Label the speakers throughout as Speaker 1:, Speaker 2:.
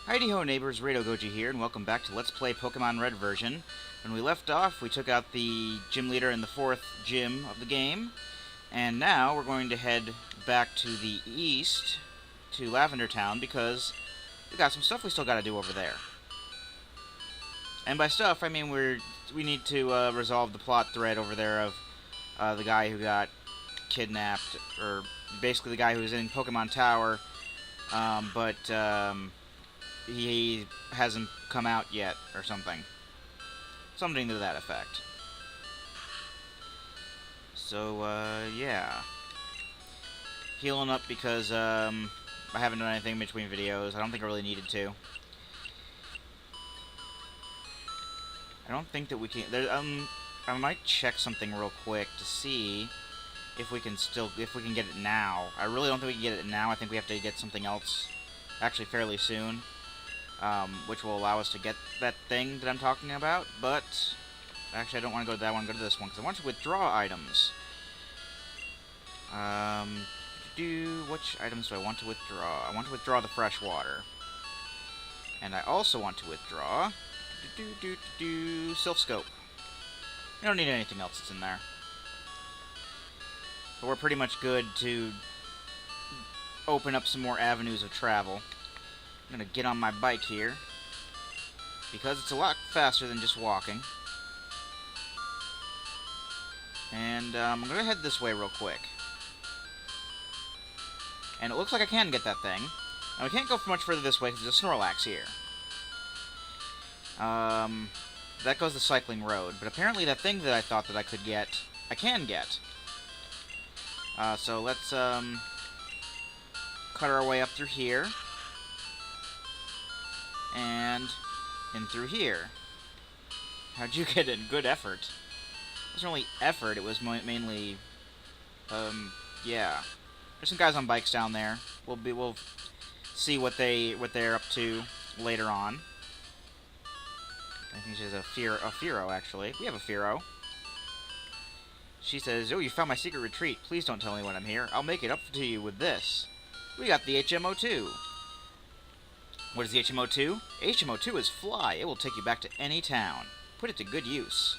Speaker 1: Heidi ho neighbors, Rado Goji here, and welcome back to Let's Play Pokemon Red version. When we left off, we took out the gym leader in the 4th gym of the game, and now we're going to head back to the east, to Lavender Town, because we got some stuff we still gotta do over there. And by stuff, I mean we need to resolve the plot thread over there of the guy who got kidnapped, or basically the guy who was in Pokemon Tower, but he hasn't come out yet, or something. Something to that effect. So, yeah. Healing up because, I haven't done anything between videos. I don't think I really needed to. I don't think that we can... I might check something real quick to see if we can get it now. I really don't think we can get it now. I think we have to get something else actually fairly soon. Which will allow us to get that thing that I'm talking about, but actually I don't want to go to that one, I want to go to this one, because I want to withdraw items. Which items do I want to withdraw? I want to withdraw the fresh water. And I also want to withdraw Silph Scope. I don't need anything else that's in there. But we're pretty much good to open up some more avenues of travel. I'm going to get on my bike here, because it's a lot faster than just walking. And I'm going to head this way real quick. And it looks like I can get that thing. Now, we can't go much further this way because there's a Snorlax here. That goes the cycling road. But apparently that thing that I thought that I could get, I can get. So let's cut our way up through here. And in through here. How'd you get in? Good effort. It wasn't really effort, it was mainly, yeah. There's some guys on bikes down there. We'll see what they're up to later on. I think she's a Fearow, actually. We have a Fearow. She says, "Oh, you found my secret retreat. Please don't tell anyone I'm here. I'll make it up to you with this." We got the HMO2. What is the HMO2? HMO2 is Fly. It will take you back to any town. Put it to good use.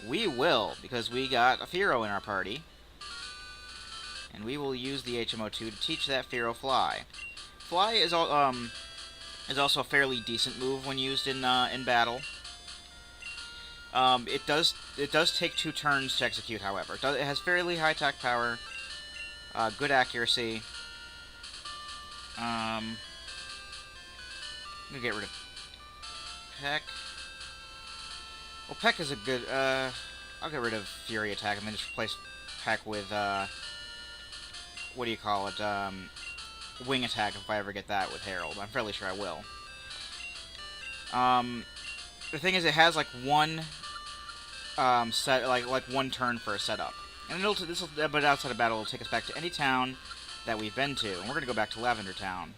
Speaker 1: We will, because we got a Fearow in our party. And we will use the HMO2 to teach that Fearow Fly. Fly is also a fairly decent move when used in battle. It does take 2 turns to execute, however. It has fairly high attack power, good accuracy. I'm gonna get rid of Peck. Well, Peck is a good, I'll get rid of Fury Attack and then just replace Peck with, what do you call it, Wing Attack if I ever get that with Harold. I'm fairly sure I will. The thing is, it has, like, one, like one turn for a setup. And but outside of battle, it'll take us back to any town that we've been to. And we're gonna go back to Lavender Town,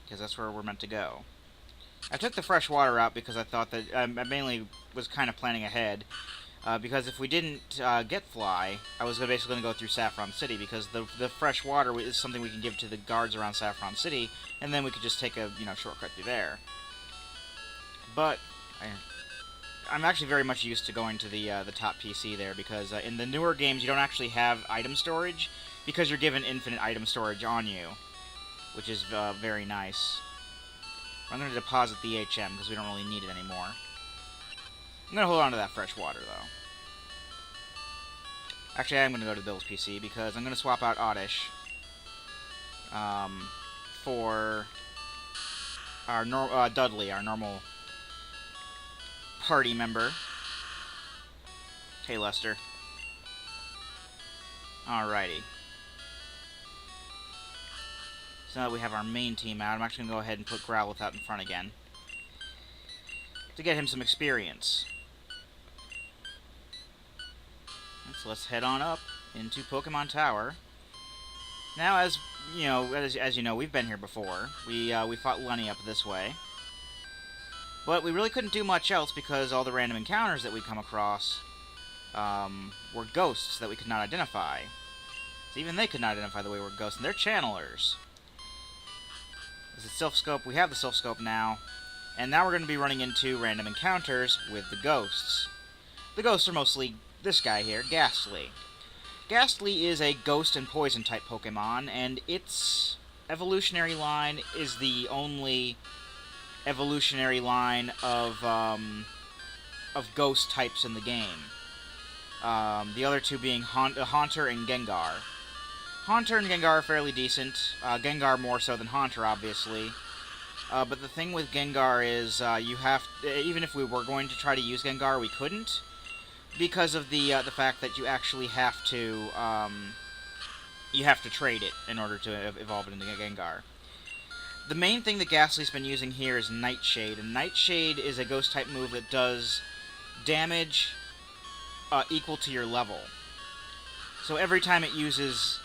Speaker 1: because that's where we're meant to go. I took the fresh water out because I thought that I mainly was kind of planning ahead, because if we didn't get Fly, I was basically going to go through Saffron City, because the fresh water is something we can give to the guards around Saffron City, and then we could just take a shortcut through there. But I'm actually very much used to going to the top PC there, because in the newer games you don't actually have item storage, because you're given infinite item storage on you, which is very nice. I'm going to deposit the HM, because we don't really need it anymore. I'm going to hold on to that fresh water, though. Actually, I am going to go to Bill's PC, because I'm going to swap out Oddish for our Dudley, our normal party member. Hey, Lester. Alrighty. So now that we have our main team out, I'm actually going to go ahead and put Growlithe out in front again, to get him some experience. So let's head on up into Pokemon Tower. Now, as you know, we've been here before. We fought Lenny up this way. But we really couldn't do much else, because all the random encounters that we come across were ghosts that we could not identify. So even they could not identify the way we're ghosts, and they're channelers. Is it Silph Scope? We have the Silph Scope now. And now we're going to be running into random encounters with the ghosts. The ghosts are mostly this guy here, Ghastly. Ghastly is a ghost and poison type Pokemon, and its evolutionary line is the only evolutionary line of ghost types in the game. The other two being Haunter and Gengar. Haunter and Gengar are fairly decent. Gengar more so than Haunter, obviously. But the thing with Gengar is, you have even if we were going to try to use Gengar, we couldn't, because of the fact that you actually have to trade it in order to evolve it into Gengar. The main thing that Ghastly's been using here is Nightshade, and Nightshade is a ghost type move that does damage equal to your level. So every time it uses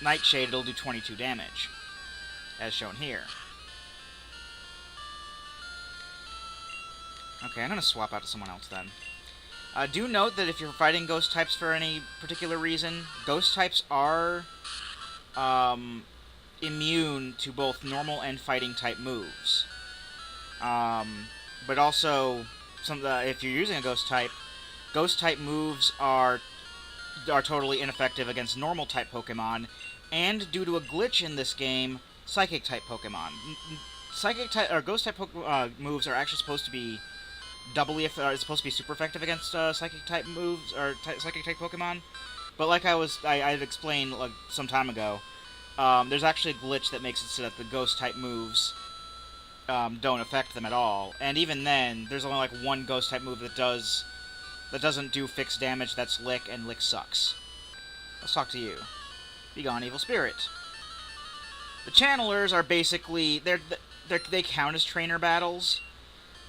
Speaker 1: Nightshade, it'll do 22 damage, as shown here. Okay, I'm gonna swap out to someone else then. Do note that if you're fighting ghost types for any particular reason, ghost types are immune to both normal and fighting type moves. But also, if you're using a ghost type moves are totally ineffective against normal type Pokemon, and due to a glitch in this game, psychic type Pokemon. Psychic type or ghost type moves are actually supposed to be it's supposed to be super effective against psychic type moves or psychic type Pokemon. But like I had explained like some time ago, there's actually a glitch that makes it so that the ghost type moves don't affect them at all. And even then, there's only like one ghost type move that doesn't do fixed damage. That's Lick, and Lick sucks. Let's talk to you. Begone, evil spirit. The channelers are basically they count as trainer battles,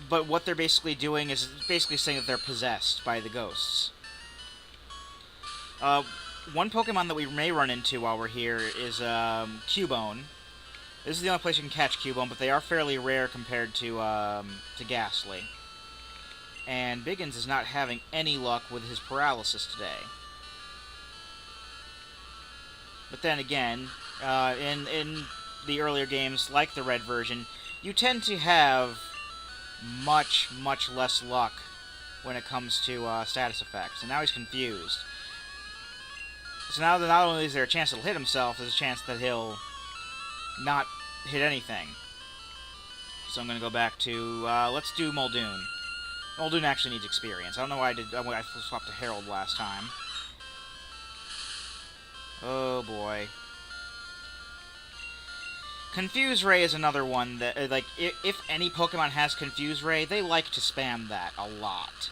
Speaker 1: but what they're basically doing is basically saying that they're possessed by the ghosts. One Pokemon that we may run into while we're here is Cubone. This is the only place you can catch Cubone, but they are fairly rare compared to Ghastly. And Biggins is not having any luck with his paralysis today. But then again, in the earlier games, like the red version, you tend to have much, much less luck when it comes to status effects. And now he's confused. So now not only is there a chance he'll hit himself, there's a chance that he'll not hit anything. So I'm going to go back to, let's do Muldoon. Muldoon actually needs experience. I don't know why I swapped to Harold last time. Oh boy. Confuse Ray is another one that, like, if any Pokemon has Confuse Ray, they like to spam that a lot.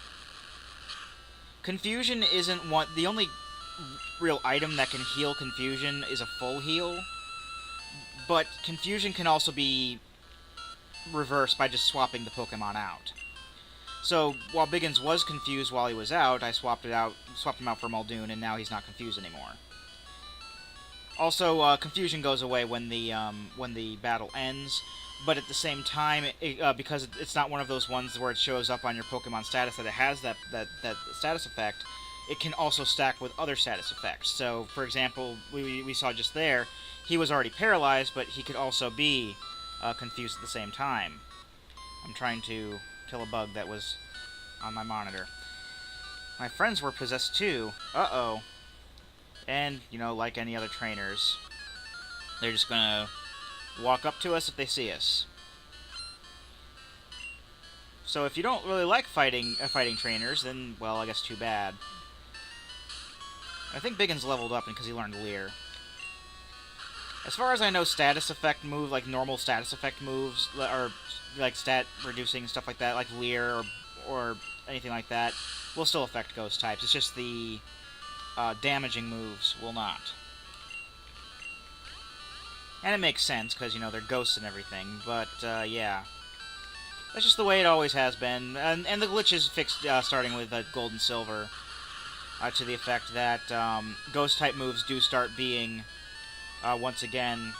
Speaker 1: Confusion isn't the only real item that can heal Confusion is a full heal, but Confusion can also be reversed by just swapping the Pokemon out. So, while Biggins was confused while he was out, I swapped him out for Muldoon, and now he's not confused anymore. Also, confusion goes away when the battle ends, but at the same time, because it's not one of those ones where it shows up on your Pokemon status that it has that status effect, it can also stack with other status effects. So, for example, we saw just there, he was already paralyzed, but he could also be confused at the same time. I'm trying to kill a bug that was on my monitor. My friends were possessed too. Uh-oh. And, you know, like any other trainers, they're just gonna walk up to us if they see us. So if you don't really like fighting trainers, then, well, I guess too bad. I think Biggins leveled up because he learned Leer. As far as I know, status effect move, like normal status effect moves, or like stat reducing stuff like that, like Leer or anything like that, will still affect ghost types. It's just the damaging moves will not. And it makes sense, because, you know, they're ghosts and everything, but, yeah. That's just the way it always has been. And the glitch is fixed starting with Gold and Silver, to the effect that ghost-type moves do start being, once again...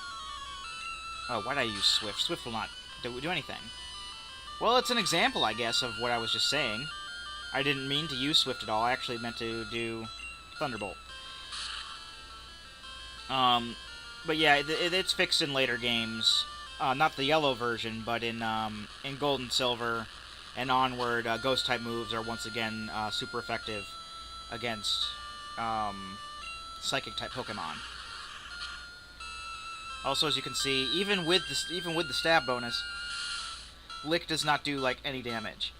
Speaker 1: Oh, why did I use Swift? Swift will not do anything. Well, it's an example, I guess, of what I was just saying. I didn't mean to use Swift at all. I actually meant to do Thunderbolt. But yeah, it's fixed in later games. Not the yellow version, but in Gold and Silver and onward, Ghost type moves are once again super effective against Psychic type Pokemon. Also, as you can see, even with the stab bonus, Lick does not do like any damage.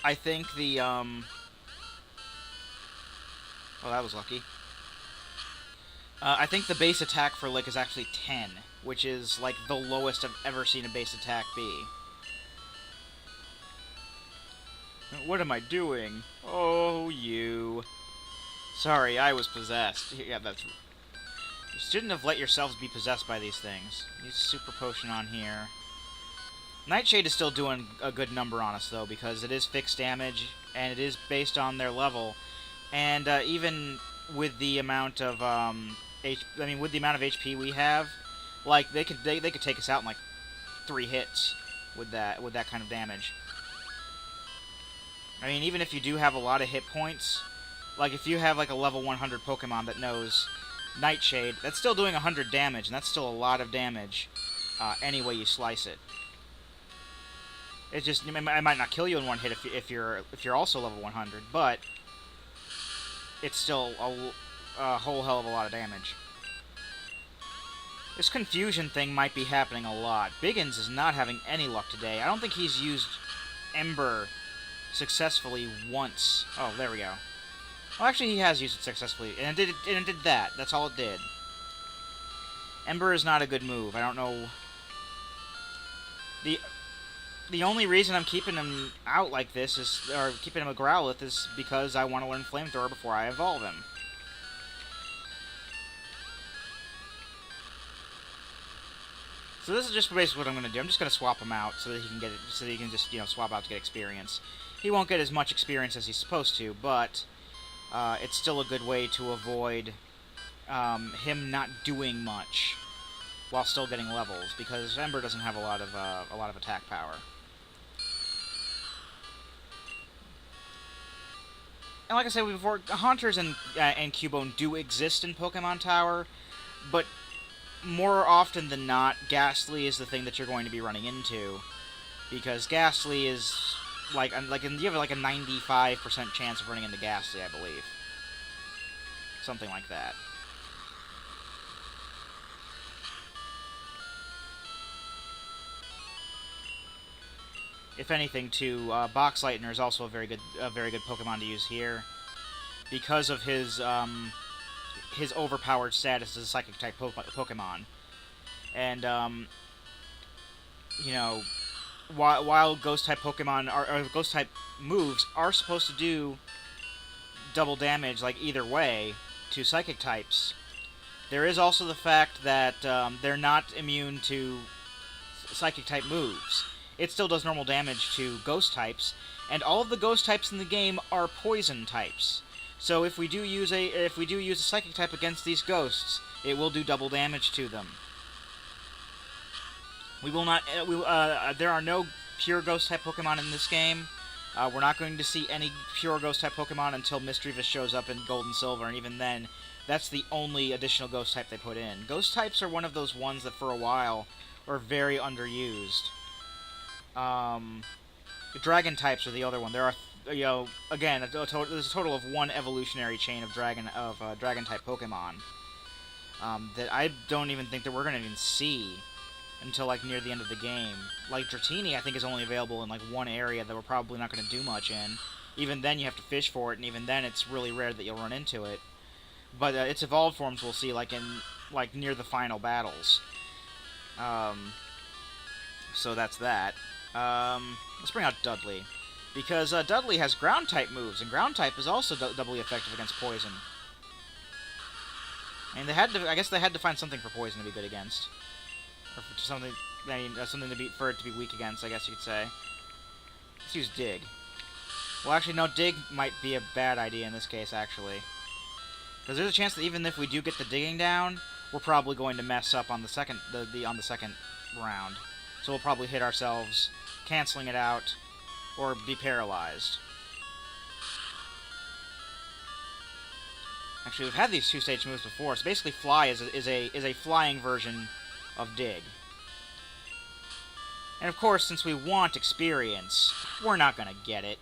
Speaker 1: I think the oh, that was lucky. I think the base attack for Lick is actually 10, which is like the lowest I've ever seen a base attack be. What am I doing? Oh, you. Sorry, I was possessed. Yeah, that's... You shouldn't have let yourselves be possessed by these things. Use Super Potion on here. Nightshade is still doing a good number on us, though, because it is fixed damage, and it is based on their level. And even with the amount of with the amount of HP we have, like they could take us out in like 3 hits with that kind of damage. I mean, even if you do have a lot of hit points, like if you have like a level 100 Pokemon that knows Nightshade, that's still doing 100 damage, and that's still a lot of damage any way you slice it. It's just, it might not kill you in one hit if you're also level 100, but it's still a whole hell of a lot of damage. This confusion thing might be happening a lot. Biggins is not having any luck today. I don't think he's used Ember successfully once. Oh, there we go. Well, actually, he has used it successfully, and it did that. That's all it did. Ember is not a good move. I don't know. The only reason I'm keeping him out like this is, or keeping him a Growlithe, is because I want to learn Flamethrower before I evolve him. So this is just basically what I'm going to do. I'm just going to swap him out so that he can get it, so that he can just, you know, swap out to get experience. He won't get as much experience as he's supposed to, but it's still a good way to avoid him not doing much while still getting levels, because Ember doesn't have a lot of attack power. And like I said before, Haunters and Cubone do exist in Pokemon Tower, but more often than not, Ghastly is the thing that you're going to be running into, because Ghastly is you have like a 95% chance of running into Ghastly, I believe, something like that. If anything, too, Box Lightner is also a very good Pokemon to use here, because of his overpowered status as a Psychic type Pokemon, and you know, while Ghost type Pokemon or Ghost type moves are supposed to do double damage, like either way, to Psychic types, there is also the fact that they're not immune to Psychic type moves. It still does normal damage to Ghost types, and all of the Ghost types in the game are Poison types. So if we do use a Psychic type against these Ghosts, it will do double damage to them. We will not. There are no pure Ghost type Pokemon in this game. We're not going to see any pure Ghost type Pokemon until Misdreavus shows up in Gold and Silver, and even then, that's the only additional Ghost type they put in. Ghost types are one of those ones that for a while were very underused. Dragon types are the other one. There are, you know, again, there's a total of 1 evolutionary chain of dragon type Pokemon that I don't even think that we're gonna even see until like near the end of the game. Like Dratini, I think is only available in like 1 area that we're probably not gonna do much in. Even then, you have to fish for it, and even then, it's really rare that you'll run into it. But its evolved forms we'll see like near the final battles. So that's that. Let's bring out Dudley, because Dudley has Ground-type moves, and Ground-type is also doubly effective against Poison. And I guess they had to find something for Poison to be good against, or for something for it to be weak against, I guess you could say. Let's use Dig. Well, actually, no, Dig might be a bad idea in this case, actually, because there's a chance that even if we do get the digging down, we're probably going to mess up on the second round. So we'll probably hit ourselves, canceling it out, or be paralyzed. Actually, we've had these two-stage moves before, so basically Fly is a flying version of Dig. And of course, since we want experience, we're not gonna get it.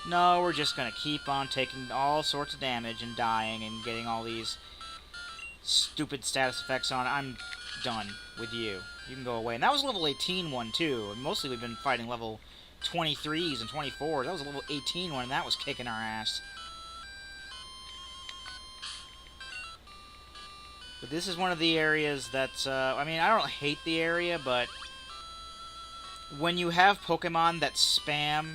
Speaker 1: No, we're just gonna keep on taking all sorts of damage and dying and getting all these stupid status effects on. I'm done with you. You can go away. And that was a level 18 one, too. And mostly we've been fighting level 23s and 24s. That was a level 18 one, and that was kicking our ass. But this is one of the areas that's, I mean, I don't hate the area, but when you have Pokemon that spam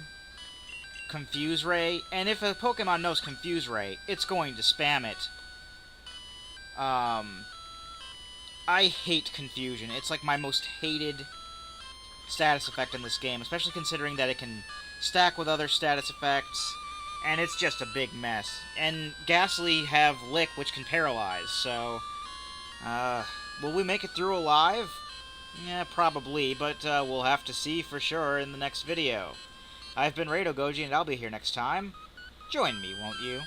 Speaker 1: Confuse Ray, and if a Pokemon knows Confuse Ray, it's going to spam it. I hate Confusion. It's like my most hated status effect in this game, especially considering that it can stack with other status effects, and it's just a big mess. And Ghastly have Lick, which can paralyze, so will we make it through alive? Yeah, probably, but we'll have to see for sure in the next video. I've been Rado Goji, and I'll be here next time. Join me, won't you?